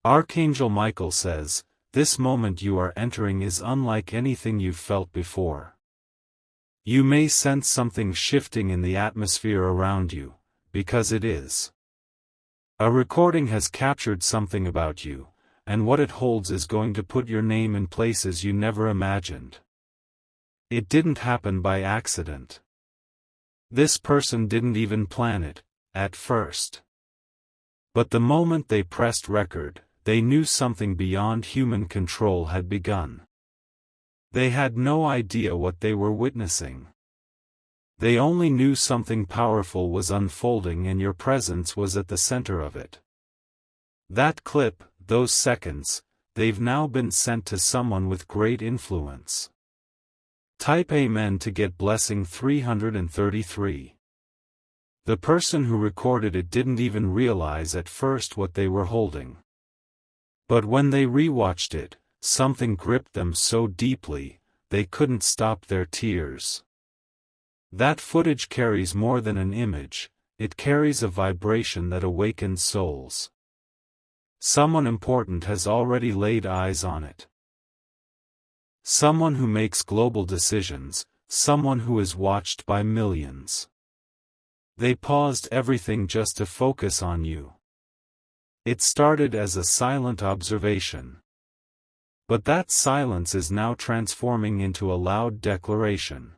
Archangel Michael says, this moment you are entering is unlike anything you've felt before. You may sense something shifting in the atmosphere around you, because it is. A recording has captured something about you, and what it holds is going to put your name in places you never imagined. It didn't happen by accident. This person didn't even plan it, at first. But the moment they pressed record, they knew something beyond human control had begun. They had no idea what they were witnessing. They only knew something powerful was unfolding and your presence was at the center of it. That clip, those seconds, they've now been sent to someone with great influence. Type Amen to get blessing 333. The person who recorded it didn't even realize at first what they were holding. But when they rewatched it, something gripped them so deeply, they couldn't stop their tears. That footage carries more than an image, it carries a vibration that awakens souls. Someone important has already laid eyes on it. Someone who makes global decisions, someone who is watched by millions. They paused everything just to focus on you. It started as a silent observation. But that silence is now transforming into a loud declaration.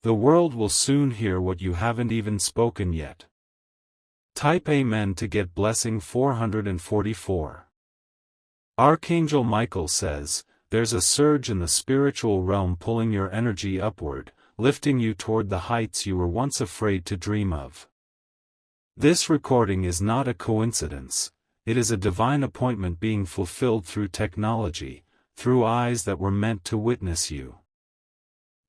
The world will soon hear what you haven't even spoken yet. Type Amen to get blessing 444. Archangel Michael says, there's a surge in the spiritual realm pulling your energy upward, lifting you toward the heights you were once afraid to dream of. This recording is not a coincidence, it is a divine appointment being fulfilled through technology, through eyes that were meant to witness you.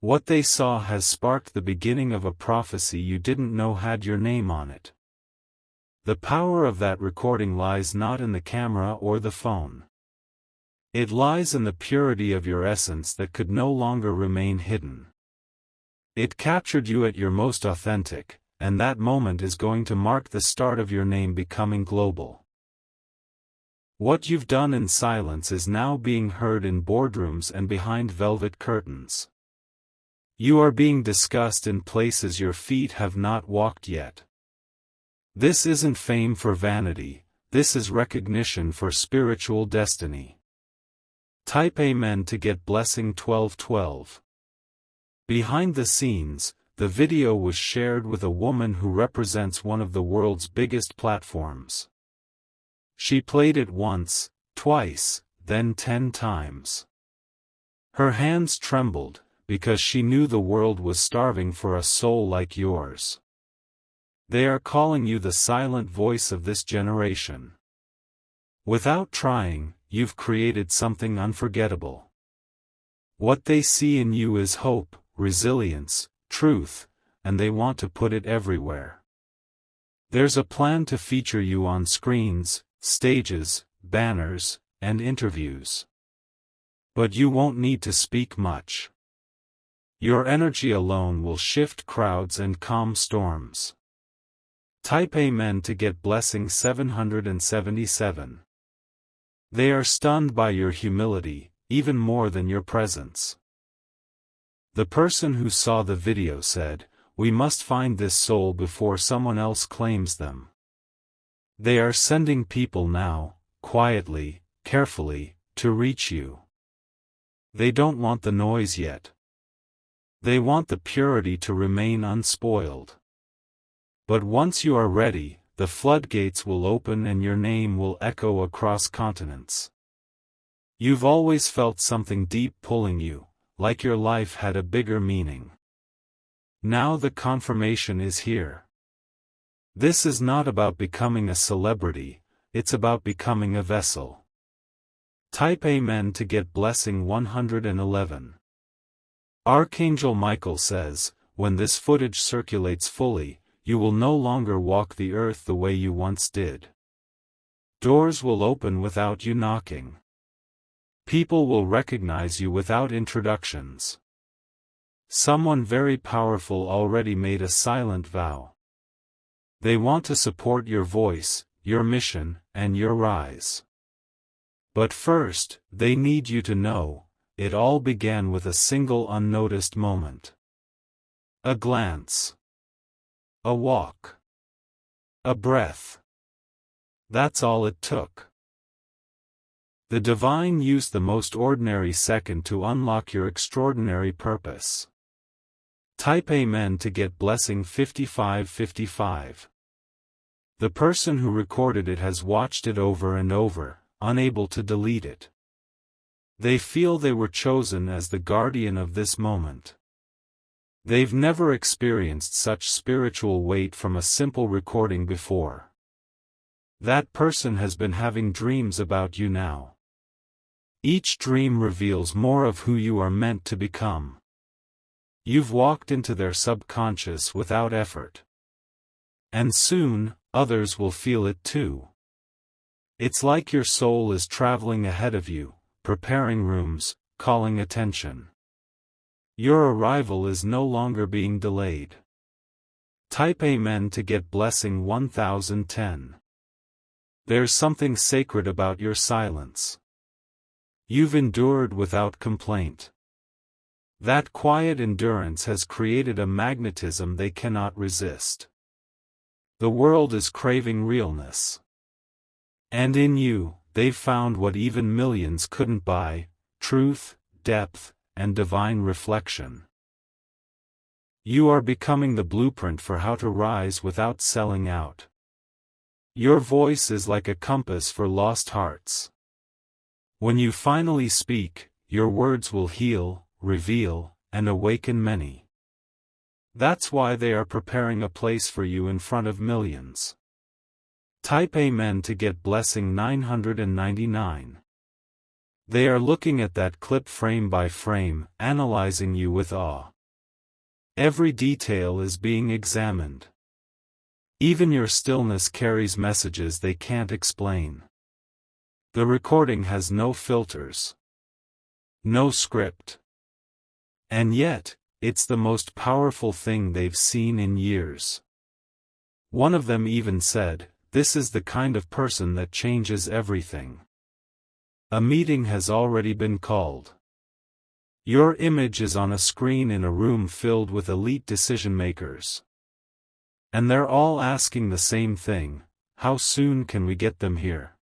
What they saw has sparked the beginning of a prophecy you didn't know had your name on it. The power of that recording lies not in the camera or the phone. It lies in the purity of your essence that could no longer remain hidden. It captured you at your most authentic, and that moment is going to mark the start of your name becoming global. What you've done in silence is now being heard in boardrooms and behind velvet curtains. You are being discussed in places your feet have not walked yet. This isn't fame for vanity, this is recognition for spiritual destiny. Type Amen to get blessing 1212. Behind the scenes, the video was shared with a woman who represents one of the world's biggest platforms. She played it once, twice, then 10 times. Her hands trembled, because she knew the world was starving for a soul like yours. They are calling you the silent voice of this generation. Without trying, you've created something unforgettable. What they see in you is hope, resilience, truth, and they want to put it everywhere. There's a plan to feature you on screens, stages, banners, and interviews. But you won't need to speak much. Your energy alone will shift crowds and calm storms. Type Amen to get blessing 777. They are stunned by your humility, even more than your presence. The person who saw the video said, "We must find this soul before someone else claims them." They are sending people now, quietly, carefully, to reach you. They don't want the noise yet. They want the purity to remain unspoiled. But once you are ready, the floodgates will open and your name will echo across continents. You've always felt something deep pulling you, like your life had a bigger meaning. Now the confirmation is here. This is not about becoming a celebrity, it's about becoming a vessel. Type Amen to get blessing 111. Archangel Michael says, when this footage circulates fully, you will no longer walk the earth the way you once did. Doors will open without you knocking. People will recognize you without introductions. Someone very powerful already made a silent vow. They want to support your voice, your mission, and your rise. But first, they need you to know, it all began with a single unnoticed moment. A glance. A walk. A breath. That's all it took. The divine used the most ordinary second to unlock your extraordinary purpose. Type Amen to get blessing 5555. The person who recorded it has watched it over and over, unable to delete it. They feel they were chosen as the guardian of this moment. They've never experienced such spiritual weight from a simple recording before. That person has been having dreams about you now. Each dream reveals more of who you are meant to become. You've walked into their subconscious without effort. And soon, others will feel it too. It's like your soul is traveling ahead of you, preparing rooms, calling attention. Your arrival is no longer being delayed. Type Amen to get blessing 1010. There's something sacred about your silence. You've endured without complaint. That quiet endurance has created a magnetism they cannot resist. The world is craving realness. And in you, they've found what even millions couldn't buy: truth, depth, and divine reflection. You are becoming the blueprint for how to rise without selling out. Your voice is like a compass for lost hearts. When you finally speak, your words will heal, reveal, and awaken many. That's why they are preparing a place for you in front of millions. Type Amen to get blessing 999. They are looking at that clip frame by frame, analyzing you with awe. Every detail is being examined. Even your stillness carries messages they can't explain. The recording has no filters. No script. And yet, it's the most powerful thing they've seen in years. One of them even said, "This is the kind of person that changes everything." A meeting has already been called. Your image is on a screen in a room filled with elite decision-makers. And they're all asking the same thing: how soon can we get them here?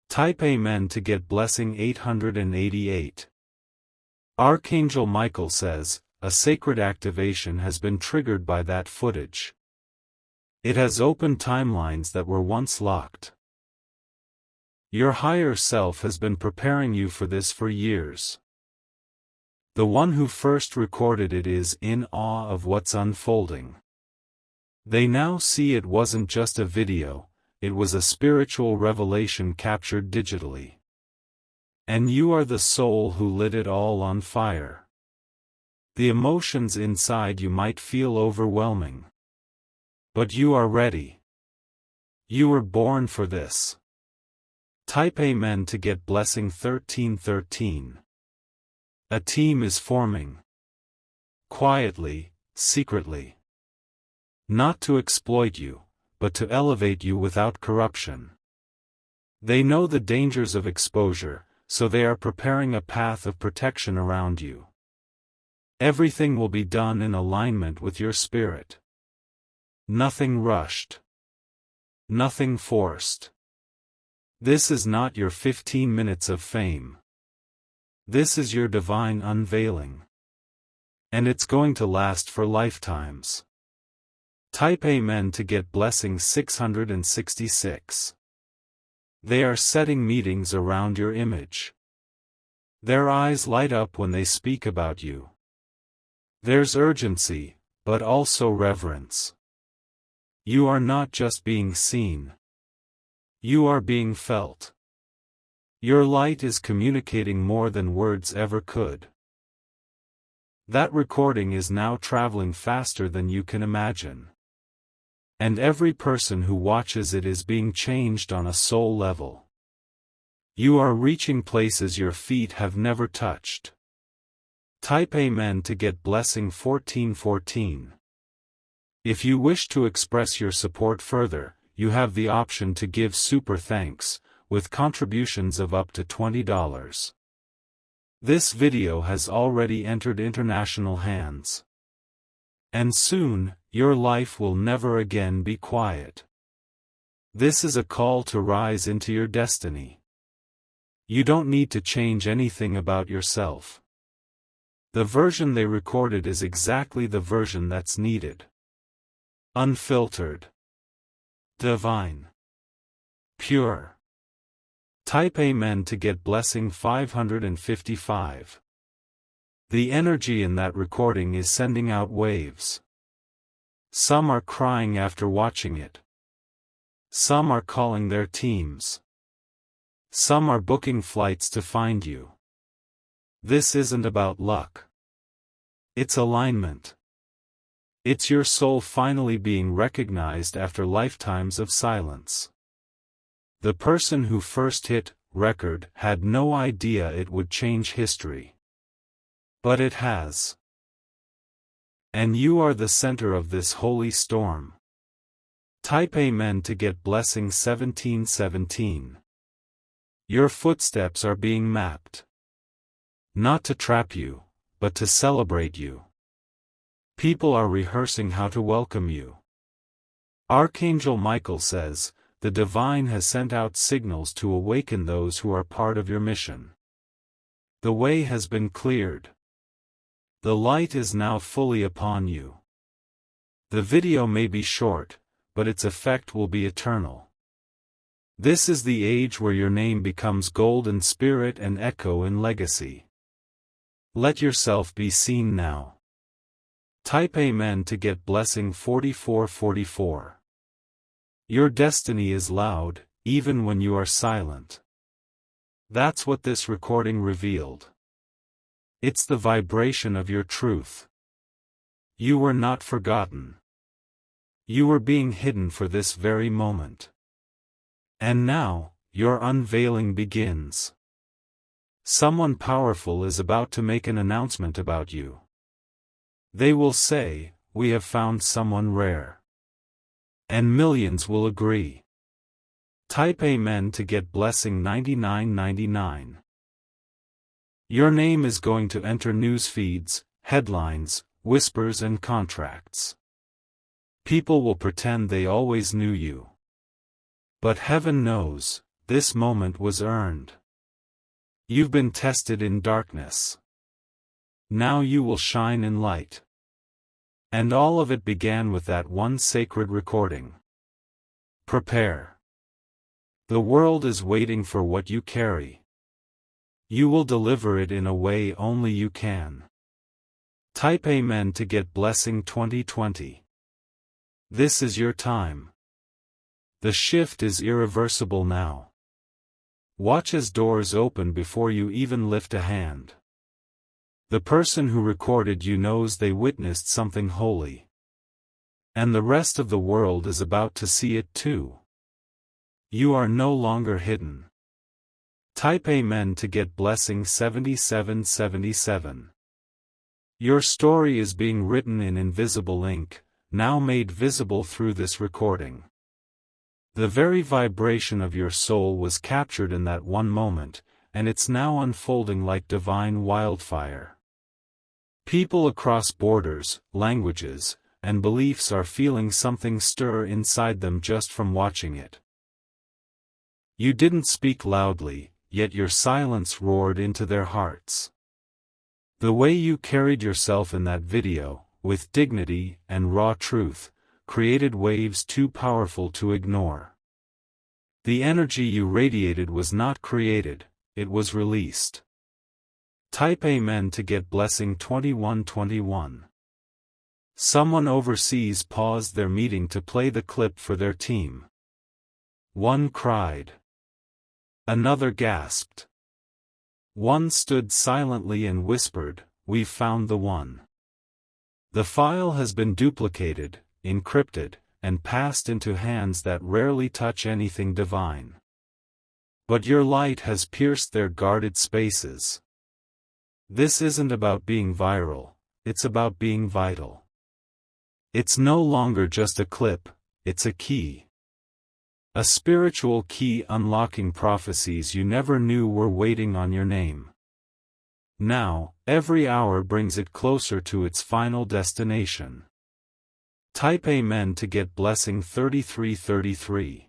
Type Amen to get blessing 888. Archangel Michael says, a sacred activation has been triggered by that footage. It has opened timelines that were once locked. Your higher self has been preparing you for this for years. The one who first recorded it is in awe of what's unfolding. They now see it wasn't just a video, it was a spiritual revelation captured digitally. And you are the soul who lit it all on fire. The emotions inside you might feel overwhelming. But you are ready. You were born for this. Type Amen to get blessing 1313. A team is forming. Quietly, secretly. Not to exploit you, but to elevate you without corruption. They know the dangers of exposure, so they are preparing a path of protection around you. Everything will be done in alignment with your spirit. Nothing rushed. Nothing forced. This is not your 15 minutes of fame. This is your divine unveiling. And it's going to last for lifetimes. Type Amen to get blessing 666. They are setting meetings around your image. Their eyes light up when they speak about you. There's urgency, but also reverence. You are not just being seen. You are being felt. Your light is communicating more than words ever could. That recording is now traveling faster than you can imagine. And every person who watches it is being changed on a soul level. You are reaching places your feet have never touched. Type Amen to get blessing 1414. If you wish to express your support further, you have the option to give super thanks, with contributions of up to $20. This video has already entered international hands. And soon, your life will never again be quiet. This is a call to rise into your destiny. You don't need to change anything about yourself. The version they recorded is exactly the version that's needed. Unfiltered. Divine. Pure. Type Amen to get blessing 555. The energy in that recording is sending out waves. Some are crying after watching it. Some are calling their teams. Some are booking flights to find you. This isn't about luck. It's alignment. It's your soul finally being recognized after lifetimes of silence. The person who first hit record had no idea it would change history. But it has. And you are the center of this holy storm. Type Amen to get blessing 1717. Your footsteps are being mapped. Not to trap you, but to celebrate you. People are rehearsing how to welcome you. Archangel Michael says, the divine has sent out signals to awaken those who are part of your mission. The way has been cleared. The light is now fully upon you. The video may be short, but its effect will be eternal. This is the age where your name becomes gold in spirit and echo in legacy. Let yourself be seen now. Type Amen to get blessing 4444. Your destiny is loud, even when you are silent. That's what this recording revealed. It's the vibration of your truth. You were not forgotten. You were being hidden for this very moment. And now, your unveiling begins. Someone powerful is about to make an announcement about you. They will say, we have found someone rare. And millions will agree. Type Amen to get blessing 9999. Your name is going to enter news feeds, headlines, whispers and contracts. People will pretend they always knew you. But heaven knows, this moment was earned. You've been tested in darkness. Now you will shine in light. And all of it began with that one sacred recording. Prepare. The world is waiting for what you carry. You will deliver it in a way only you can. Type Amen to get blessing 2020. This is your time. The shift is irreversible now. Watch as doors open before you even lift a hand. The person who recorded you knows they witnessed something holy. And the rest of the world is about to see it too. You are no longer hidden. Type Amen to get blessing 7777. Your story is being written in invisible ink, now made visible through this recording. The very vibration of your soul was captured in that one moment, and it's now unfolding like divine wildfire. People across borders, languages, and beliefs are feeling something stir inside them just from watching it. You didn't speak loudly, yet your silence roared into their hearts. The way you carried yourself in that video, with dignity and raw truth, created waves too powerful to ignore. The energy you radiated was not created, it was released. Type Amen to get blessing 2121. Someone overseas paused their meeting to play the clip for their team. One cried. Another gasped. One stood silently and whispered, "We've found the one." The file has been duplicated, encrypted, and passed into hands that rarely touch anything divine. But your light has pierced their guarded spaces. This isn't about being viral, it's about being vital. It's no longer just a clip, it's a key. A spiritual key unlocking prophecies you never knew were waiting on your name. Now, every hour brings it closer to its final destination. Type Amen to get blessing 3333.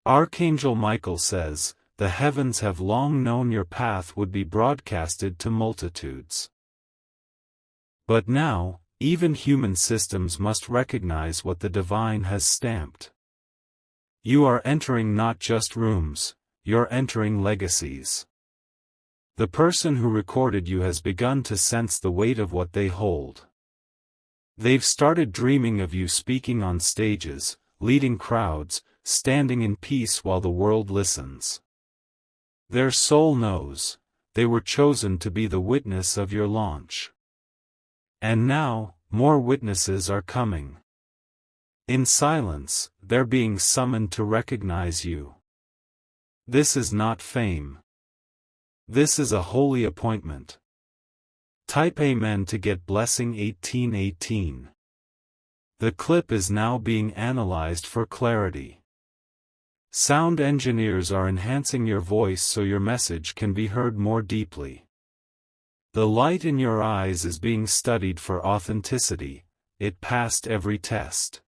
Archangel Michael says, "The heavens have long known your path would be broadcasted to multitudes. But now, even human systems must recognize what the divine has stamped. You are entering not just rooms, you're entering legacies. The person who recorded you has begun to sense the weight of what they hold. They've started dreaming of you speaking on stages, leading crowds, standing in peace while the world listens. Their soul knows, they were chosen to be the witness of your launch. And now, more witnesses are coming. In silence, they're being summoned to recognize you. This is not fame. This is a holy appointment." Type Amen to get blessing 1818. The clip is now being analyzed for clarity. Sound engineers are enhancing your voice so your message can be heard more deeply. The light in your eyes is being studied for authenticity. It passed every test.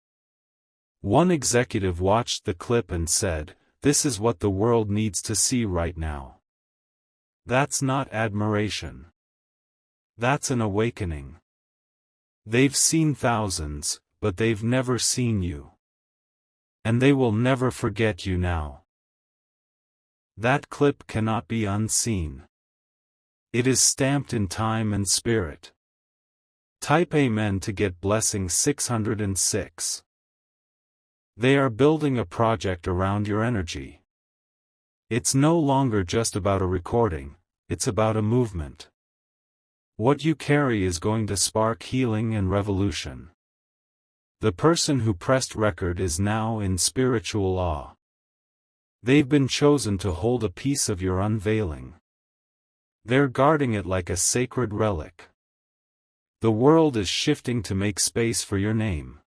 One executive watched the clip and said, "This is what the world needs to see right now." That's not admiration. That's an awakening. They've seen thousands, but they've never seen you. And they will never forget you now. That clip cannot be unseen. It is stamped in time and spirit. Type Amen to get blessing 606. They are building a project around your energy. It's no longer just about a recording, it's about a movement. What you carry is going to spark healing and revolution. The person who pressed record is now in spiritual awe. They've been chosen to hold a piece of your unveiling. They're guarding it like a sacred relic. The world is shifting to make space for your name.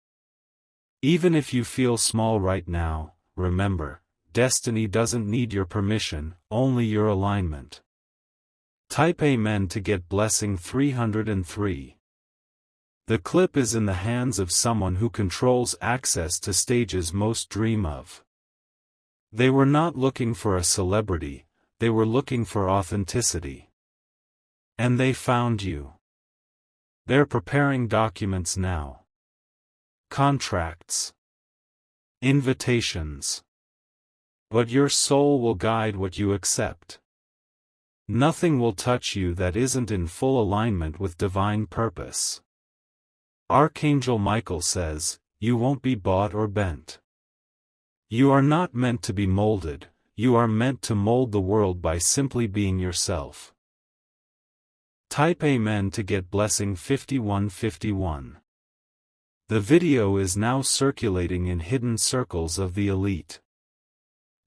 Even if you feel small right now, remember, destiny doesn't need your permission, only your alignment. Type Amen to get blessing 303. The clip is in the hands of someone who controls access to stages most dream of. They were not looking for a celebrity, they were looking for authenticity. And they found you. They're preparing documents now. Contracts. Invitations. But your soul will guide what you accept. Nothing will touch you that isn't in full alignment with divine purpose. Archangel Michael says, "You won't be bought or bent. You are not meant to be molded, you are meant to mold the world by simply being yourself." Type Amen to get blessing 5151. The video is now circulating in hidden circles of the elite.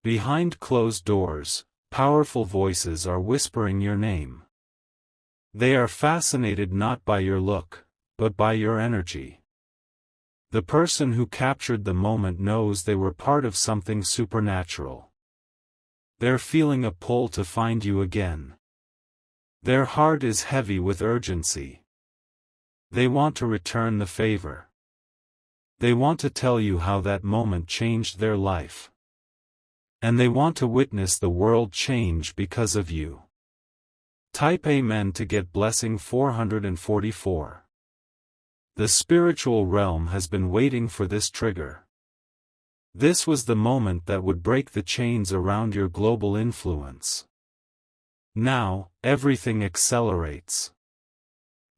Behind closed doors, powerful voices are whispering your name. They are fascinated not by your look, but by your energy. The person who captured the moment knows they were part of something supernatural. They're feeling a pull to find you again. Their heart is heavy with urgency. They want to return the favor. They want to tell you how that moment changed their life. And they want to witness the world change because of you. Type Amen to get blessing 444. The spiritual realm has been waiting for this trigger. This was the moment that would break the chains around your global influence. Now, everything accelerates.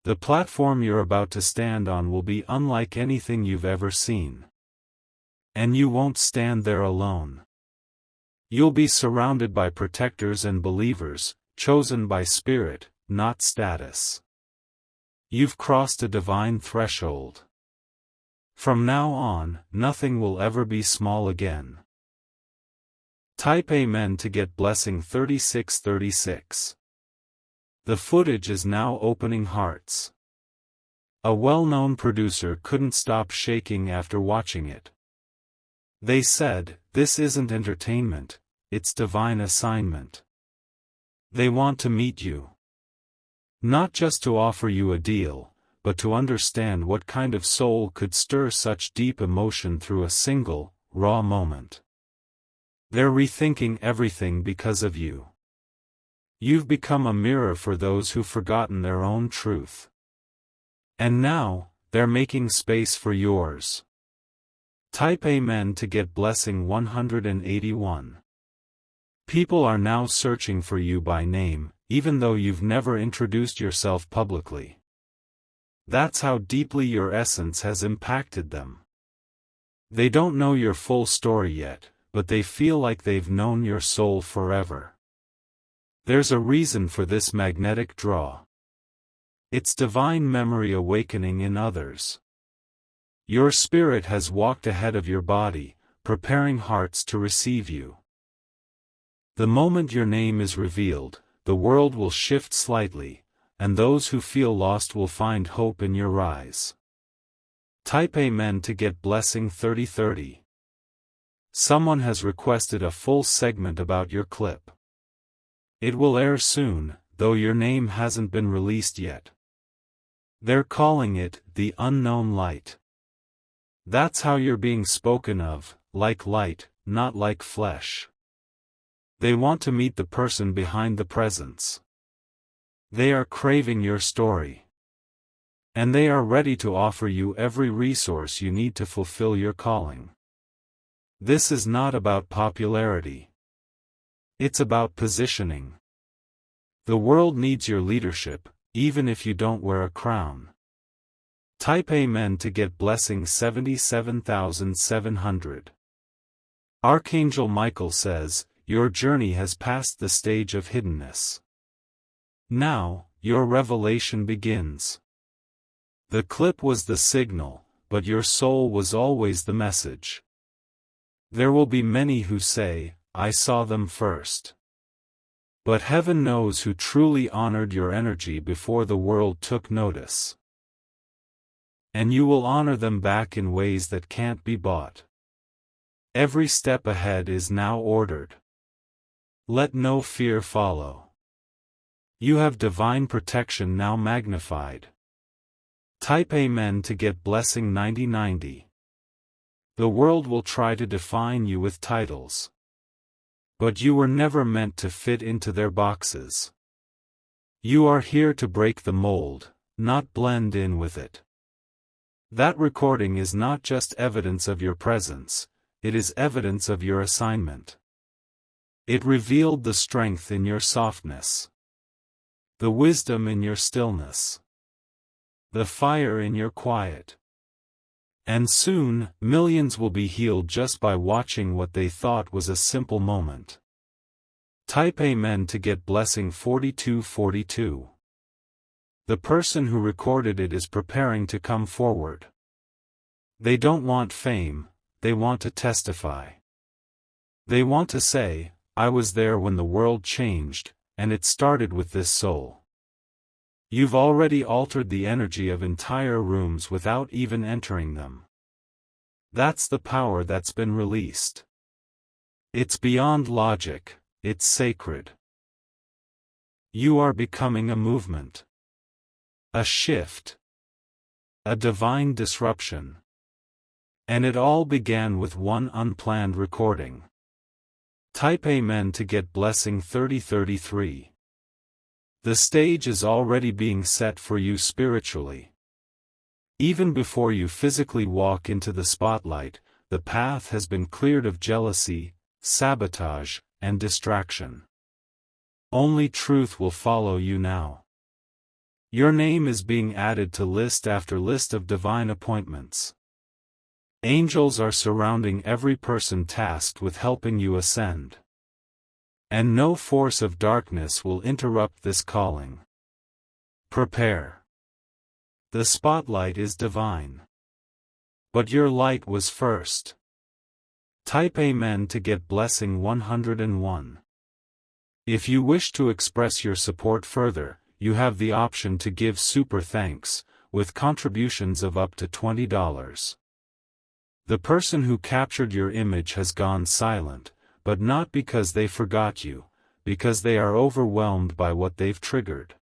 The platform you're about to stand on will be unlike anything you've ever seen. And you won't stand there alone. You'll be surrounded by protectors and believers, chosen by spirit, not status. You've crossed a divine threshold. From now on, nothing will ever be small again. Type Amen to get blessing 3636. The footage is now opening hearts. A well-known producer couldn't stop shaking after watching it. They said, This isn't entertainment, it's divine assignment. They want to meet you. Not just to offer you a deal, but to understand what kind of soul could stir such deep emotion through a single, raw moment. They're rethinking everything because of you. You've become a mirror for those who've forgotten their own truth. And now, they're making space for yours. Type Amen to get blessing 181. People are now searching for you by name, even though you've never introduced yourself publicly. That's how deeply your essence has impacted them. They don't know your full story yet, but they feel like they've known your soul forever. There's a reason for this magnetic draw. It's divine memory awakening in others. Your spirit has walked ahead of your body, preparing hearts to receive you. The moment your name is revealed, the world will shift slightly, and those who feel lost will find hope in your rise. Type Amen to get blessing 3030. Someone has requested a full segment about your clip. It will air soon, though your name hasn't been released yet. They're calling it the unknown light. That's how you're being spoken of, like light, not like flesh. They want to meet the person behind the presence. They are craving your story. And they are ready to offer you every resource you need to fulfill your calling. This is not about popularity. It's about positioning. The world needs your leadership, even if you don't wear a crown. Type Amen to get blessing 77,700. Archangel Michael says, your journey has passed the stage of hiddenness. Now, your revelation begins. The clip was the signal, but your soul was always the message. There will be many who say, I saw them first. But heaven knows who truly honored your energy before the world took notice. And you will honor them back in ways that can't be bought. Every step ahead is now ordered. Let no fear follow. You have divine protection now magnified. Type Amen to get blessing 9090. The world will try to define you with titles. But you were never meant to fit into their boxes. You are here to break the mold, not blend in with it. That recording is not just evidence of your presence, it is evidence of your assignment. It revealed the strength in your softness, the wisdom in your stillness, the fire in your quiet. And soon, millions will be healed just by watching what they thought was a simple moment. Type Amen to get blessing 4242. The person who recorded it is preparing to come forward. They don't want fame, they want to testify. They want to say, I was there when the world changed, and it started with this soul. You've already altered the energy of entire rooms without even entering them. That's the power that's been released. It's beyond logic, it's sacred. You are becoming a movement. A shift. A divine disruption. And it all began with one unplanned recording. Type Amen to get blessing 3033. The stage is already being set for you spiritually. Even before you physically walk into the spotlight, the path has been cleared of jealousy, sabotage, and distraction. Only truth will follow you now. Your name is being added to list after list of divine appointments. Angels are surrounding every person tasked with helping you ascend. And no force of darkness will interrupt this calling. Prepare. The spotlight is divine. But your light was first. Type Amen to get blessing 101. If you wish to express your support further, you have the option to give super thanks, with contributions of up to $20. The person who captured your image has gone silent, but not because they forgot you, because they are overwhelmed by what they've triggered.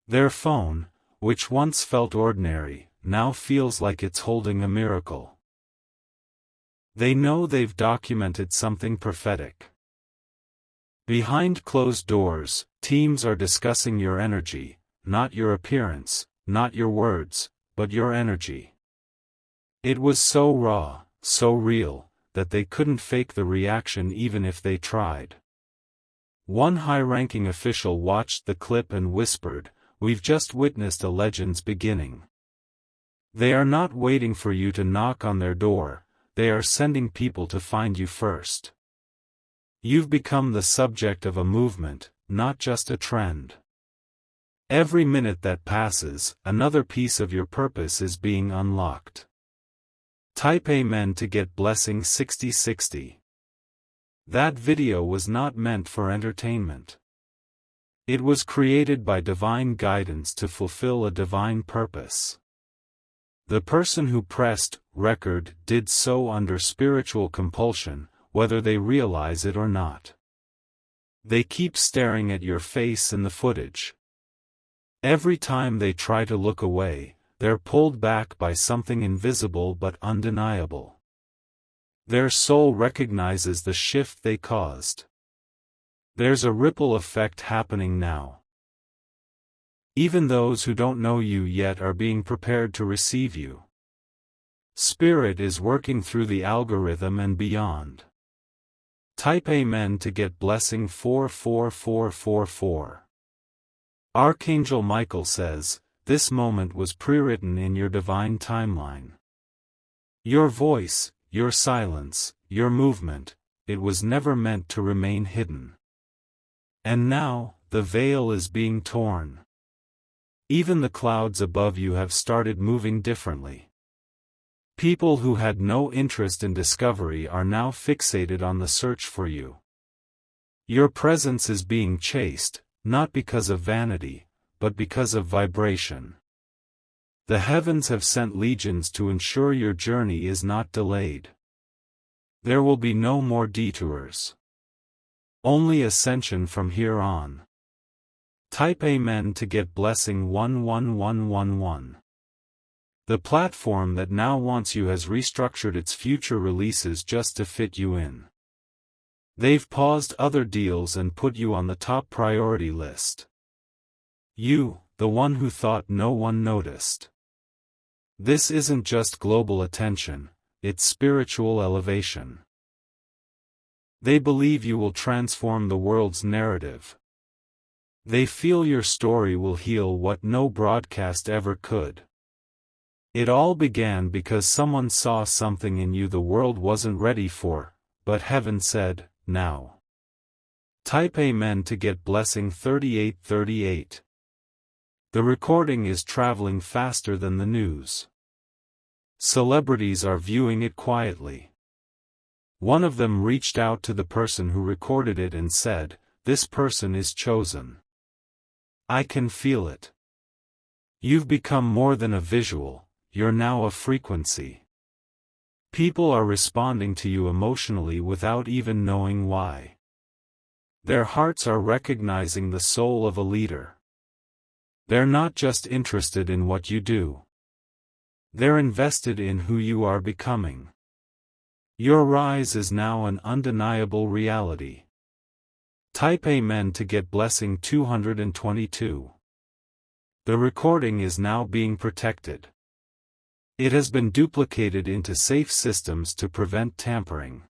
Their phone, which once felt ordinary, now feels like it's holding a miracle. They know they've documented something prophetic. Behind closed doors, teams are discussing your energy, not your appearance, not your words, but your energy. It was so raw, so real, that they couldn't fake the reaction even if they tried. One high-ranking official watched the clip and whispered, "We've just witnessed a legend's beginning." They are not waiting for you to knock on their door, they are sending people to find you first. You've become the subject of a movement, not just a trend. Every minute that passes, another piece of your purpose is being unlocked. Type Amen to get blessing 6060. That video was not meant for entertainment. It was created by divine guidance to fulfill a divine purpose. The person who pressed record did so under spiritual compulsion, whether they realize it or not. They keep staring at your face in the footage. Every time they try to look away, they're pulled back by something invisible but undeniable. Their soul recognizes the shift they caused. There's a ripple effect happening now. Even those who don't know you yet are being prepared to receive you. Spirit is working through the algorithm and beyond. Type Amen to get blessing 44444. Archangel Michael says, "This moment was pre-written in your divine timeline. Your voice, your silence, your movement, it was never meant to remain hidden. And now, the veil is being torn. Even the clouds above you have started moving differently. People who had no interest in discovery are now fixated on the search for you. Your presence is being chased, not because of vanity, but because of vibration. The heavens have sent legions to ensure your journey is not delayed. There will be no more detours. Only ascension from here on." Type Amen to get blessing 11111. The platform that now wants you has restructured its future releases just to fit you in. They've paused other deals and put you on the top priority list. You, the one who thought no one noticed. This isn't just global attention, it's spiritual elevation. They believe you will transform the world's narrative. They feel your story will heal what no broadcast ever could. It all began because someone saw something in you the world wasn't ready for, but heaven said, "Now." Type Amen to get blessing 3838. The recording is traveling faster than the news. Celebrities are viewing it quietly. One of them reached out to the person who recorded it and said, "This person is chosen. I can feel it. You've become more than a visual, you're now a frequency. People are responding to you emotionally without even knowing why. Their hearts are recognizing the soul of a leader. They're not just interested in what you do. They're invested in who you are becoming. Your rise is now an undeniable reality. Type Amen to get blessing 222. The recording is now being protected. It has been duplicated into safe systems to prevent tampering.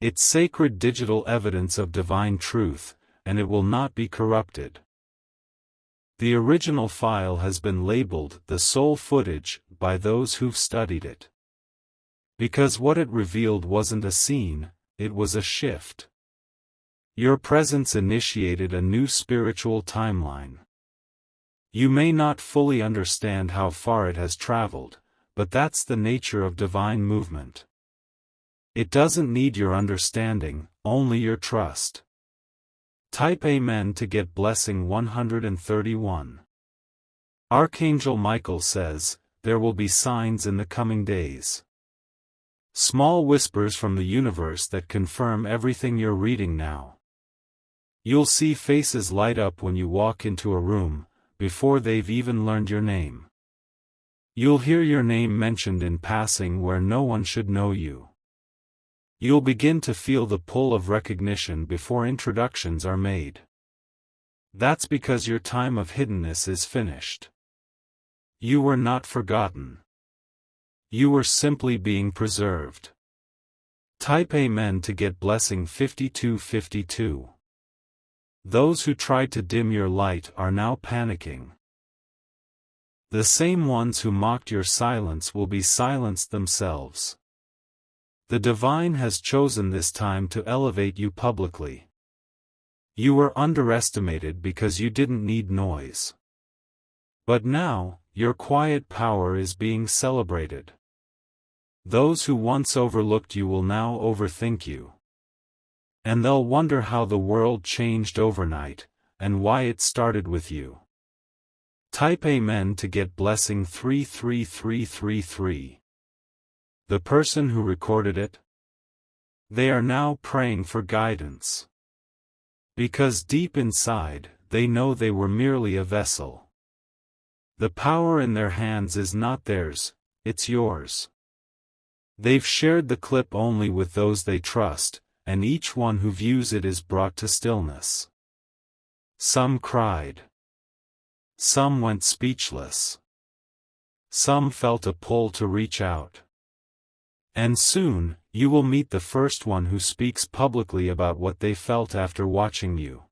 It's sacred digital evidence of divine truth, and it will not be corrupted. The original file has been labeled the soul footage by those who've studied it. Because what it revealed wasn't a scene, it was a shift. Your presence initiated a new spiritual timeline. You may not fully understand how far it has traveled, but that's the nature of divine movement. It doesn't need your understanding, only your trust. Type Amen to get blessing 131. Archangel Michael says, "There will be signs in the coming days. Small whispers from the universe that confirm everything you're reading now. You'll see faces light up when you walk into a room, before they've even learned your name. You'll hear your name mentioned in passing where no one should know you. You'll begin to feel the pull of recognition before introductions are made. That's because your time of hiddenness is finished. You were not forgotten. You were simply being preserved. Type Amen to get blessing 5252. Those who tried to dim your light are now panicking. The same ones who mocked your silence will be silenced themselves. The divine has chosen this time to elevate you publicly. You were underestimated because you didn't need noise. But now, your quiet power is being celebrated. Those who once overlooked you will now overthink you. And they'll wonder how the world changed overnight, and why it started with you. Type Amen to get blessing 33333. The person who recorded it? They are now praying for guidance. Because deep inside, they know they were merely a vessel. The power in their hands is not theirs, it's yours. They've shared the clip only with those they trust, and each one who views it is brought to stillness. Some cried. Some went speechless. Some felt a pull to reach out. And soon, you will meet the first one who speaks publicly about what they felt after watching you.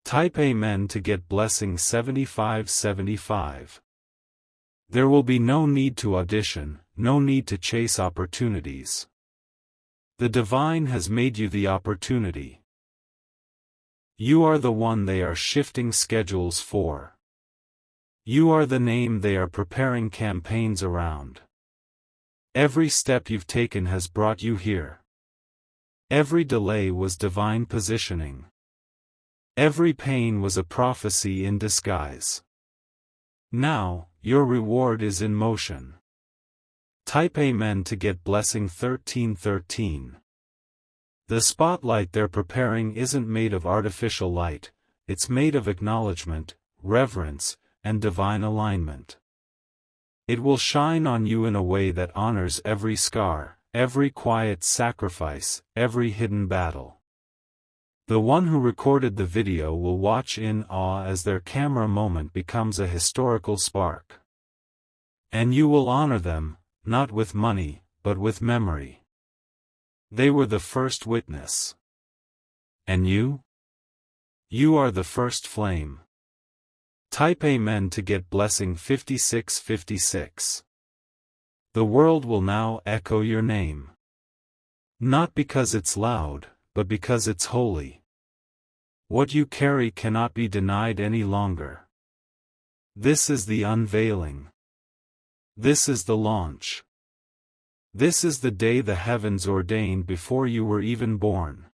Type Amen to get blessing 7575. There will be no need to audition, no need to chase opportunities. The divine has made you the opportunity. You are the one they are shifting schedules for. You are the name they are preparing campaigns around. Every step you've taken has brought you here. Every delay was divine positioning. Every pain was a prophecy in disguise. Now, your reward is in motion. Type Amen to get blessing 1313. The spotlight they're preparing isn't made of artificial light, it's made of acknowledgement, reverence, and divine alignment. It will shine on you in a way that honors every scar, every quiet sacrifice, every hidden battle. The one who recorded the video will watch in awe as their camera moment becomes a historical spark. And you will honor them, not with money, but with memory. They were the first witness. And you? You are the first flame. Type Amen to get blessing 5656. The world will now echo your name. Not because it's loud, but because it's holy. What you carry cannot be denied any longer. This is the unveiling. This is the launch. This is the day the heavens ordained before you were even born.